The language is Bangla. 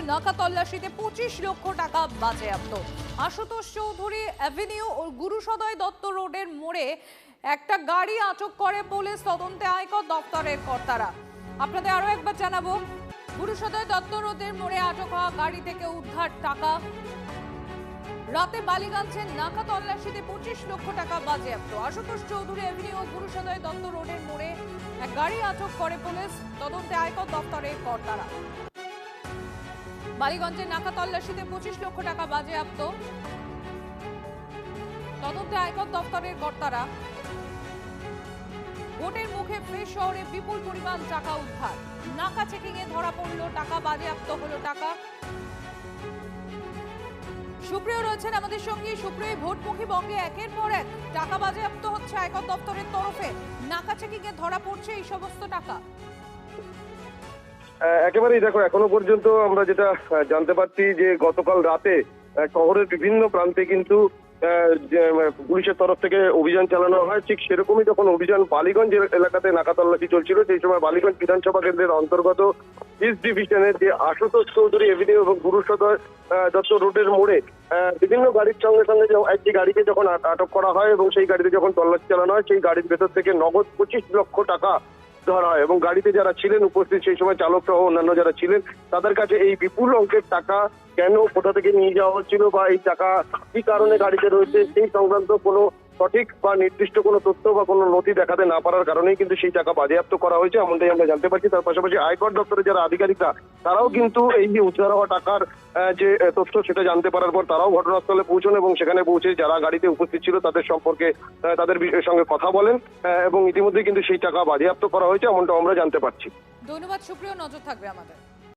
বালিগঞ্জের নাকা তল্লাশিতে 25 লক্ষ টাকা বাজেয়াপ্ত। আশুতোষ চৌধুরী অ্যাভিনিউ ও গুরুসদয় দত্ত রোডের মোড়ে একটা গাড়ি আটক করে পুলিশ, তদন্তে আয়কর দপ্তরের কর্তারা। আপনাদের আরো একবার জানাবো, গুরুসদয় দত্ত রোডের মোড়ে আটক হওয়া গাড়ি থেকে উদ্ধার টাকা। রাতে বালিগঞ্জের নাকা তল্লাশিতে 25 লক্ষ টাকা বাজেয়াপ্ত। আশুতোষ চৌধুরী অ্যাভিনিউ ও গুরুসদয় দত্ত রোডের মোড়ে এক গাড়ি আটক করে পুলিশ, তদন্তে আয়কর দপ্তরের কর্তারা। বালিগঞ্জের নাকা তল্লাশিতে 25 লক্ষ টাকা বাজেয়াপ্ত, তদন্তে আয়কর দপ্তরের কর্তারা। ভোটের মুখে ফের শহরে বিপুল পরিমাণ টাকা উদ্ধার। নাকা চেকিং এ ধরা পড়লো টাকা, বাজেয়াপ্ত হলো টাকা। সুপ্রিয় রয়েছেন আমাদের সঙ্গে। সুপ্রিয়, ভোটমুখী বঙ্গে একের পর এক টাকা বাজেয়াপ্ত হচ্ছে আয়কর দপ্তরের তরফে। নাকা চেকিং এ ধরা পড়ছে এই সমস্ত টাকা। একেবারেই দেখো, এখনো পর্যন্ত আমরা যেটা জানতে পারছি যে গতকাল রাতে শহরের বিভিন্ন প্রান্তে কিন্তু পুলিশের তরফ থেকে অভিযান চালানো হয়। ঠিক সেরকমই যখন অভিযান বালিগঞ্জ এলাকাতে নাকা তল্লাশি চলছিল, সেই সময় বালিগঞ্জ বিধানসভা কেন্দ্রের অন্তর্গত ইস্ট ডিভিশনের যে আশুতোষ চৌধুরী এভিনিউ এবং গুরুসদয় দত্ত রোডের মোড়ে বিভিন্ন গাড়ির সঙ্গে সঙ্গে একটি গাড়িকে যখন আটক করা হয় এবং সেই গাড়িতে যখন তল্লাশি চালানো হয়, সেই গাড়ির ভেতর থেকে নগদ 25 লক্ষ টাকা ধরা হয় এবং গাড়িতে যারা ছিলেন উপস্থিত, সেই সময় চালক সহ অন্যান্য যারা ছিলেন, তাদের কাছে এই বিপুল অঙ্কের টাকা কেন, কোথা থেকে নিয়ে যাওয়া হচ্ছিল বা এই টাকা কি কারণে গাড়িতে রয়েছে, সেই সংক্রান্ত কোনো সঠিক বা নির্দিষ্ট কোনো তথ্য বা কোনো নথি দেখাতে না পারার কারণেই কিন্তু সেই টাকা বাজেয়াপ্ত করা হয়েছে, এমনটাই আমরা জানতে পারছি। তার পাশাপাশি আয়কর দপ্তরের যারা আধিকারিকরা, তারাও কিন্তু এই যে উদ্ধার হওয়া টাকার যে তথ্য, সেটা জানতে পারার পর তারাও ঘটনাস্থলে পৌঁছন এবং সেখানে পৌঁছে যারা গাড়িতে উপস্থিত ছিল তাদের সম্পর্কে তাদের সঙ্গে কথা বলেন এবং ইতিমধ্যে কিন্তু সেই টাকা বাজেয়াপ্ত করা হয়েছে, এমনটা আমরা জানতে পারছি। ধন্যবাদ সুপ্রিয়, নজর থাকবে আমাদের।